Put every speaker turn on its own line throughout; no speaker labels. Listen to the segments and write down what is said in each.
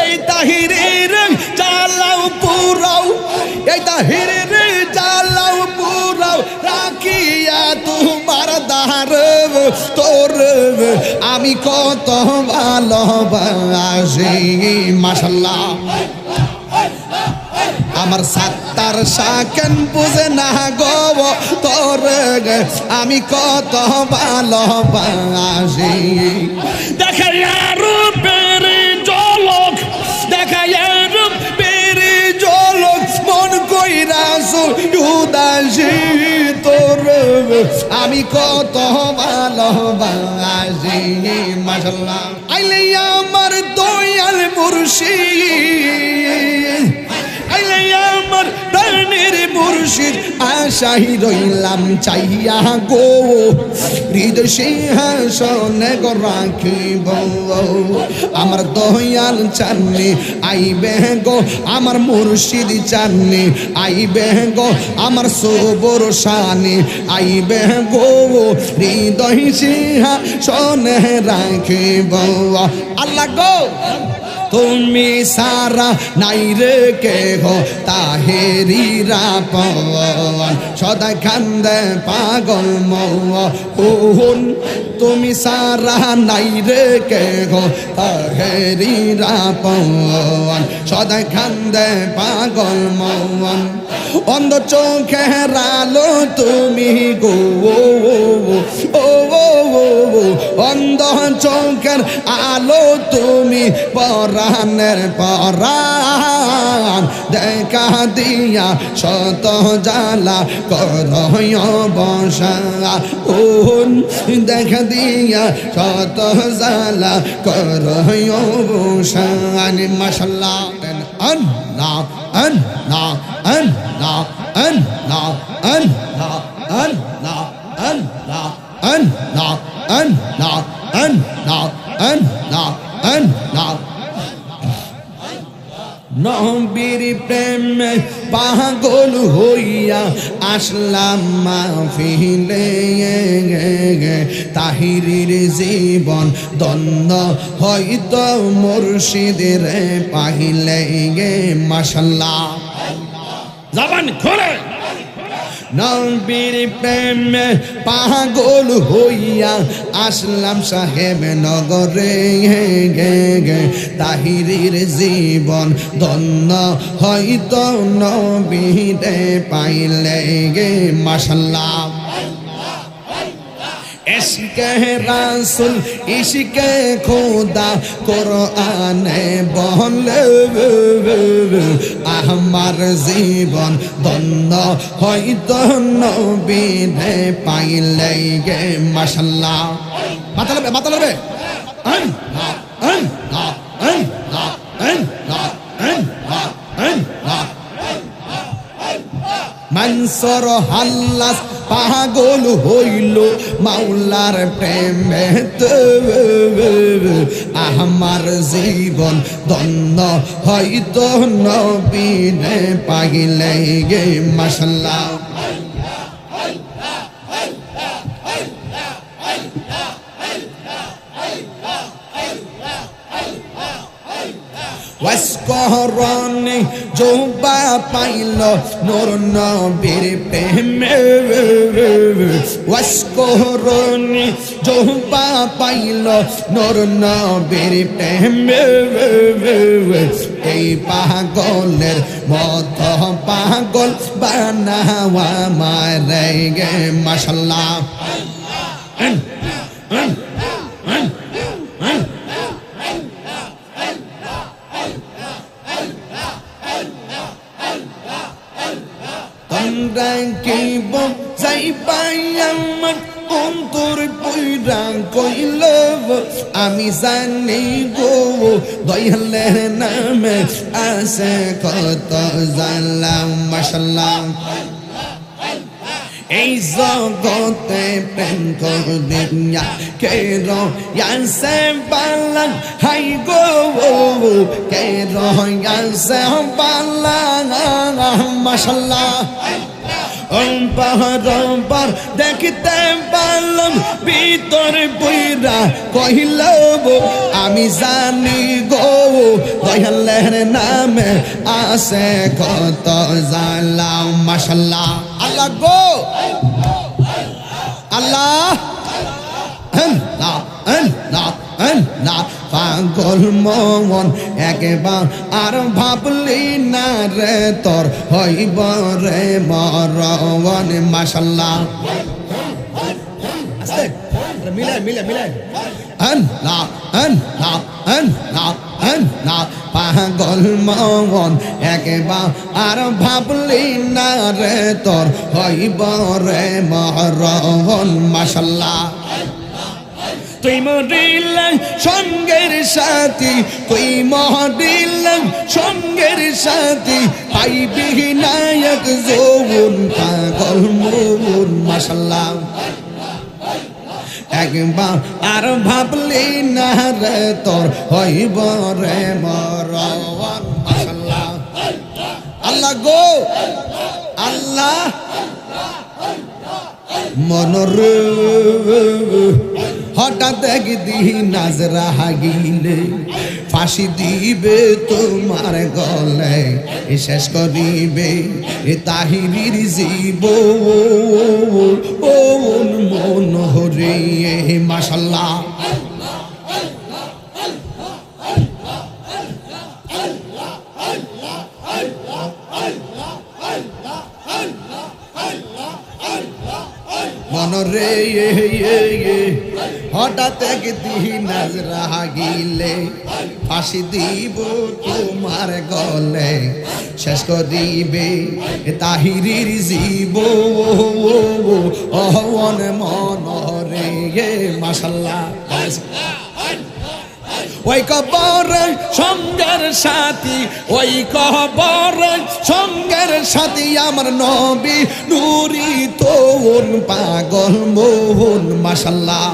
এই তাহিরের জ্বালাও পুরাও, এই তাহিরের জ্বালাও পুরাও রাখিয়া তোমার দ্বার তোর আমি কত ভালোবাসি। মাশাআল্লাহ আমার সাত্তার শাকেন বুঝে না গো তোর আমি কত ভালোবাসি। দেখাইয়া রূপের ঝলক, দেখাইয়া রূপের ঝলক মন কইরাছো উদাসী তোর আমি কত ভালোবাসি। মাশাআল্লাহ আইলে আমার দয়াল মুর্শিদ, আইলে আমার প্রাণের মুর্শিদ আশাই রইলাম চাইয়া গো হৃদয় সিংহাসনে গো রাখিব আমার দয়াল চাননি আইবে গো আমার মুর্শিদ চাননি আইবে গো আমার সবর শানে আইবে গো হৃদয় সিংহাসনে রাখিব। আল্লাহ গো তুমি সারা নাই রে কে গো তাহেরিরা পন সদা কান্দে পাগল মন তুমি সারা নাই রে কে গো তাহেরিরা পন সদা কান্দে পাগল মন অন্ধ চোখের আলো তুমি গো অন্ধ চোখের আলো তুমি পরাণের পরাণ দেখা দিয়া শত জ্বালা করয় বসা দেখা দিয়া শত জ্বালা করয় বসা। মাশাআল্লাহ আল্লাহ আল্লাহ আল্লাহ আল্লাহ আল্লাহ আল্লাহ আল্লাহ আল্লাহ আল্লাহ আল্লাহ আল্লাহ আল্লাহ নবীর প্রেমে পাগল হইয়া আসলাম মাহফিলে তাহিরের জীবন দ্বন্দ্ব হয়তো মুর্শিদের পাহিলে মাশাআল্লাহ জবান খোলে নবীর প্রেমে পাগল হইয়া আসলাম সাহেব নগরে তাহিরের জীবন ধন্য হয়তো নবীরে পাইলে মাশাআল্লাহ ইশকে রাসূল ইশকে খোদা কোরআনে বলে আমার জীবন ধন্য হয়তো নবীরে পাইলে মাশাআল্লাহ। মাতালবে মাতালবে মানসুর হাল্লাস পাগল হইল মাওলার প্রেমে আমার জীবন ধন্য হয়তো নবীরে পাইলে মাশাআল্লাহ। ওয়াসকরণে জোবা পাইল নূর নবীর প্রেমে ওয়াসকরণে জোবা পাইল নূর নবীর প্রেমে এই পাগলের মত পাগল বানাওয়া মারে গে মাশাআল্লাহ। রাখিব যাইবাই আমার অন্তর পইরা কইল আমি জানি গো দয়ালের নামে আছে কত জানলাম মাশাআল্লাহ। এই জগতে প্রেম করিয়া কে রয়াছে বালা হাই গো কে রয়াছে বালা মাশাআল্লাহ। অম্পার দেখতে পারল কলম ভিতর বইরা কহিল আমি জানি গো দয়ালের নামে আছে কত জালা মাশাআল্লাহ আল্লাহ গো আল্লাহ আল্লাহ আল্লাহ আল্লাহ পাগল মন একবার আর ভাবলি না রে তোর হইব রে মরণ মাশাআল্লাহ আস্তে মিলাই মিলাই মিলাই আল্লাহ আল্লাহ আল্লাহ আল্লাহ পাগল মন একবার আর ভাবলি না রে তোর হইব রে মরণ মাশাআল্লাহ তুই মরিলাম সঙ্গের সাথী তুই মরিলাম সঙ্গের সাথী পাইবি নায়ক যৌবন পাগল মন মাশাআল্লাহ একবার আর ভাবলি না রে তোর হইব রে মরণ মাশাআল্লাহ আল্লাহ গো আল্লাহ মনরে হঠাৎ একদিন নাজরা গিলে ফাঁসি দিবে তোমার গলে শেষ করিবে তাহিরির জীবন মন হরে মাশাআল্লাহ মনরে হঠাৎ একদিন নাজরা গিলে ফাঁসি দিব তোমার গলে শেষ করিবে তাহিরির জীবন মনরে মাশাআল্লাহ ওই কবর সঙ্গের সাথী ওই কবর সঙ্গের সাথী আমার নবী নুরি তোন পাগল মোহন মাশাআল্লাহ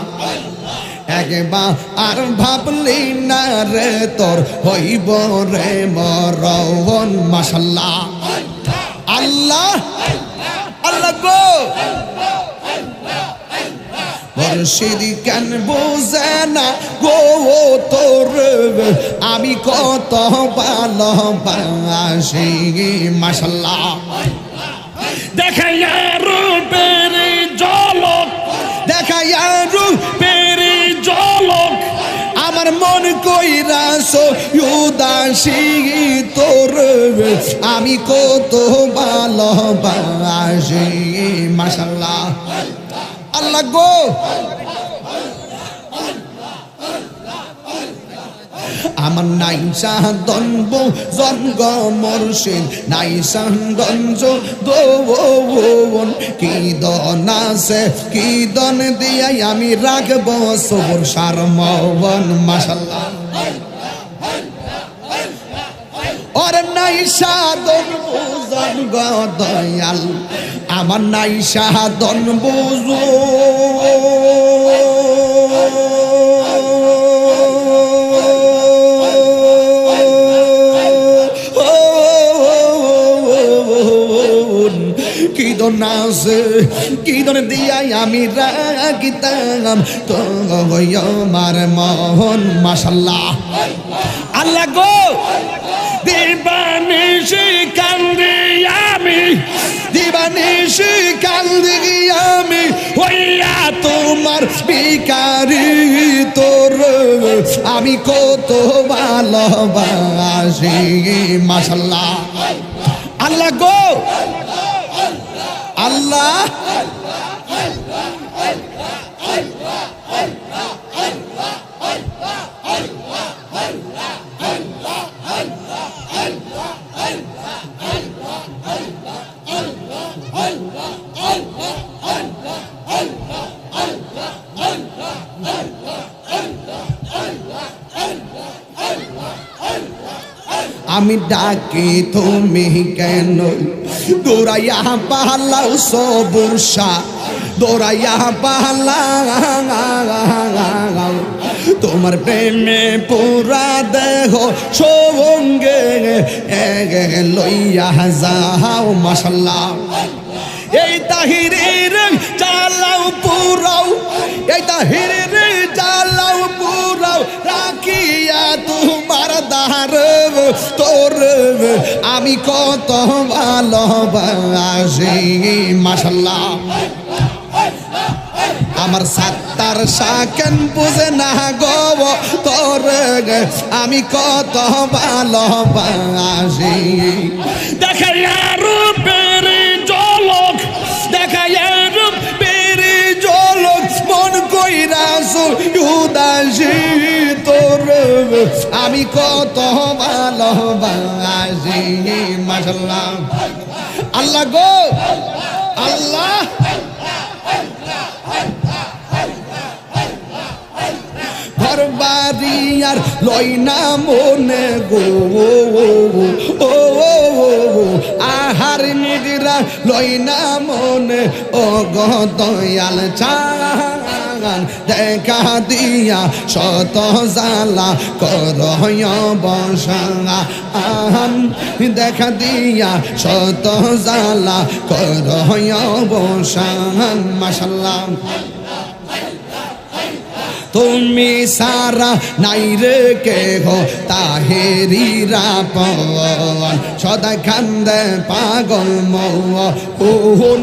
একবার আর ভাবলি না রে তোর হইব রে মরণ মাশাআল্লাহ আল্লাহ আল্লাহ গো মুর্শিদ কেন বোঝে না গো তোর আমি কত ভালোবাসি মাশাআল্লাহ দেখাইয়া রূপের ঝলক দেখাইয়া রূপের ঝলক আমার মন কইরাছো উদাসী তোর আমি কত ভালোবাসি মাশাআল্লাহ আল্লাহ গো আমার নাই সাধনব জন্ম মুর্শিদ নাই সঙ্গঞ্জ দোন কি দন আছে কি দন দিয়া আমি রাখব সবর সারমন মাশাআল্লাহ ওর নাই সাধন বুঝন গো দয়াল আমার নাই সাধন বুঝো কি দন আছে কি দন দিয়াই আমি রাখিতাম তো আমার মন মাশাআল্লাহ আল্লাহ গো দিবানিশি কান্দি আমি দিবানিশি কান্দি আমি হইয়া তোমার বিকারি তোর আমি কত ভালোবাসি মাশাআল্লাহ আল্লাহ গো আল্লাহ আমি ডাকি তুমি কেন দৌড়াইয়া পালাও সবুরসা দৌড়াইয়া পালাও তোমার প্রেমে পুরা দেহ সঙ্গে লইয়া যাও মাশাআল্লাহ এই তাহিরের জ্বালাও পুরাও, এই তাহিরের জ্বালাও পুরাও, রাখিয়া তোমার দ্বার তোর আমি কত ভালোবাসি। মাশাআল্লাহ আমার সাত্তার শাকেন বুঝে না গো তোর আমি কত ভালোবাসি। দেখাইয়া রূপের ঝলক, দেখাইয়া রূপের ঝলক, মন কইরাছো উদাসী তোর আমি কত ভালোবাসি। মাশাআল্লাহ আল্লাহ গো আল্লাহ ঘরবাড়ি আর লই না মনে গো, আহার নিদ্রা লই না মনে ও গো দয়াল চান, দেখা দিয়া শত জ্বালা করয় বসান, দেখা দিয়া শত জ্বালা করয় বসান। মাশাআল্লাহ তুমি সারা নাই রে কেহ তাহেরিরা পন, সদা কান্দে পাগল মন,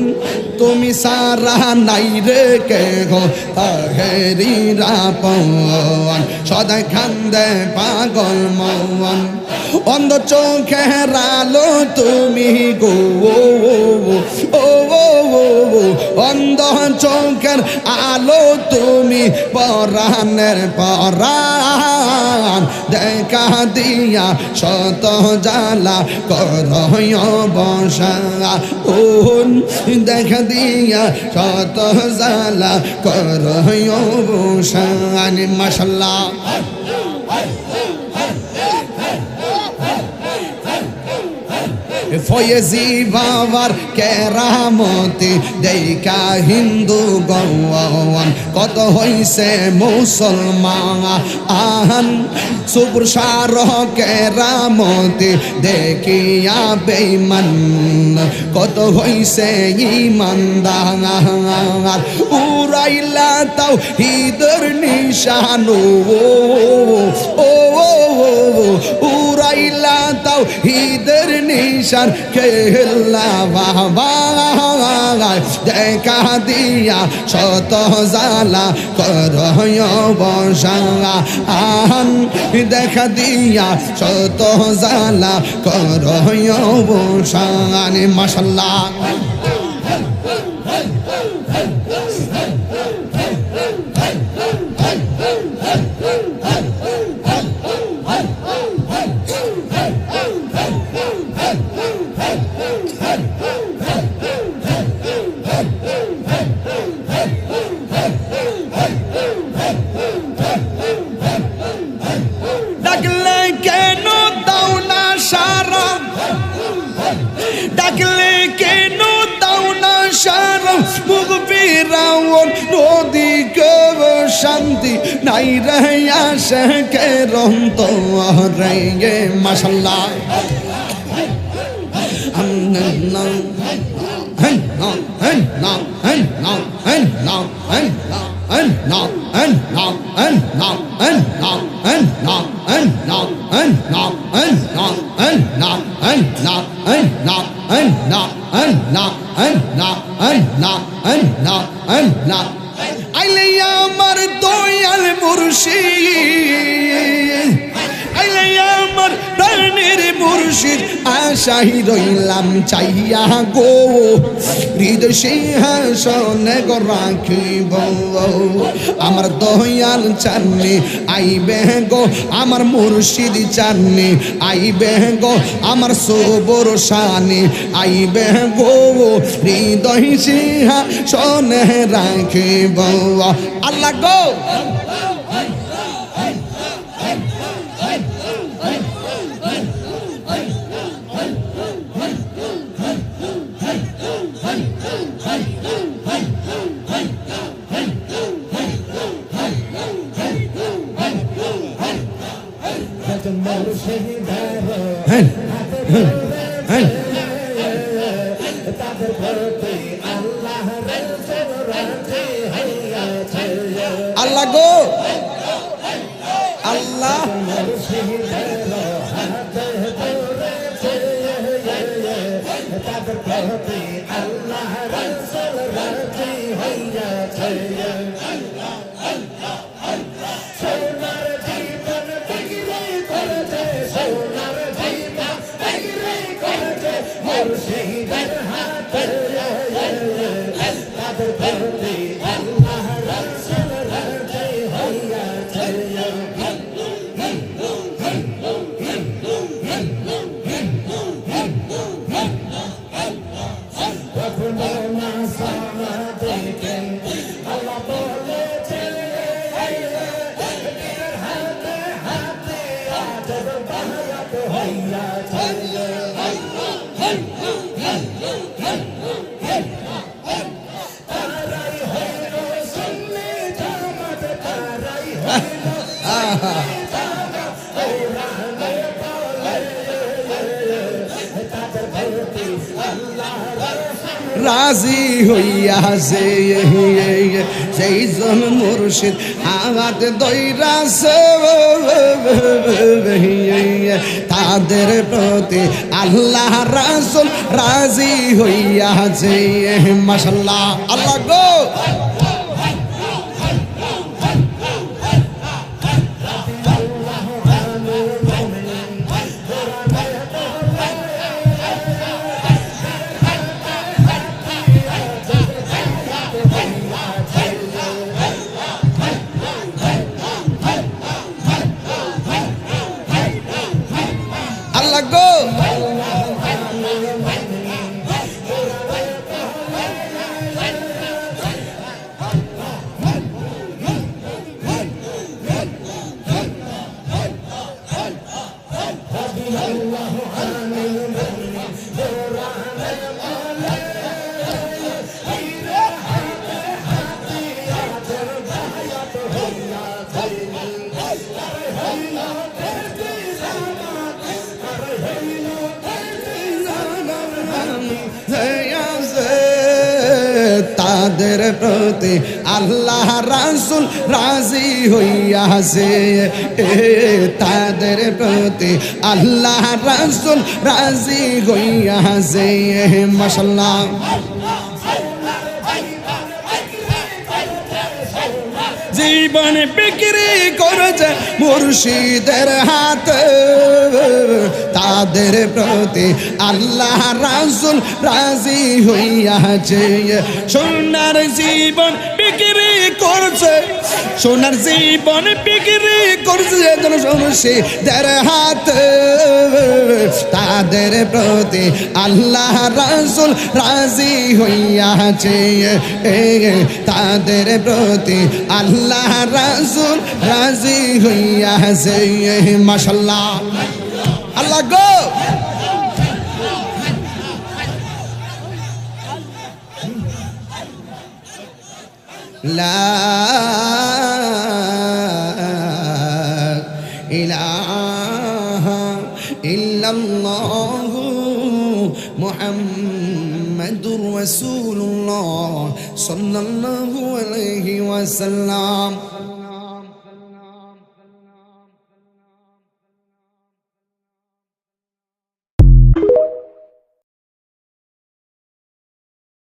তুমি সারা নাই রে কেহ তাহেরিরা পন, সদা কান্দে পাগল মন। অন্ধ চোখের আলো তুমি গো, অন্ধ চোখের আলো তুমি পরাণের পরাণ, দেখা দিয়া শত জ্বালা করয় বসান, দেখা দিয়া শত জ্বালা করয় বসান। মাশাআল্লাহ ফয়েজি বাবার কেরামতি দেখা হিন্দু গৌয়ান কত হইছে মুসলমান, সুপুর সার কেরামতি দেখিয়া বেঈমান কত হইছে ইমানদার, উড়াইলা তাওহীদের নিশান উড়াইলা তাওহীদের নিশান খেলা বাবা, দেখা দিয়া শত জ্বালা করয় বসান, দেখা দিয়া শত জ্বালা করয় বসান। মাশাআল্লাহ ডাকলে কেন দাও না সারা, ডাকলে কেন দাও না সারা, মুখ ফিরাও নদী কেব শান্তি নাই রে আসে কে রন্ত রে। মাশাআল্লাহ আইলে আমার দয়াল মুর্শিদ, আইলে আমার প্রাণের মুর্শিদ, আশাই রইলাম চাইয়া গো, হৃদয় সিংহাসনে গো রাখিব আমার দয়াল চাননি আইবে গো, আমার মুর্শিদ চাননি আইবে গো, আমার সবর শানে আইবে গো, হৃদয় সিংহাসনে রাখিব আল্লাহ গো। গো আল্লাহ
আল্লাহ রাসূল রাজি হইয়াছে সোনার জীবন বিক্রি করেছে সোনার জীবন বিক্রি করেছে মুর্শিদের হাতে তাদের প্রতি আল্লাহ রাসূল রাজি হইয়াছে
রাজি হইয়াছে সেই জন মুর্শিদ হাত দইরাছে তাদের প্রতি আল্লাহ রাসূল রাজি হইয়াছে মাশাআল্লাহ আল্লাহ গো আল্লাহ গো তাদের প্রতি আল্লাহ রাসূল রাজি হইয়াছে তাদের প্রতি আল্লাহ রাসূল রাজি হইয়াছে মাশাআল্লাহ জীবন বিক্রি করেছে মুর্শিদের হাতে তাদের প্রতি আল্লাহ রাসূল রাজি হইয়াছে সোনার জীবন বিক্রি করছে সোনার জীবন বিক্রি করছে মুর্শিদের হাতে তাদের প্রতি আল্লাহ রাসূল রাজি হইয়াছে তাদের প্রতি আল্লাহ রাসূল রাজি হইয়াছে মাশাআল্লাহ আল্লাহ গো লা ইলাহা ইল্লাল্লাহু মুহাম্মাদুর রাসূলুল্লাহ সাল্লাল্লাহু আলাইহি ওয়াসাল্লাম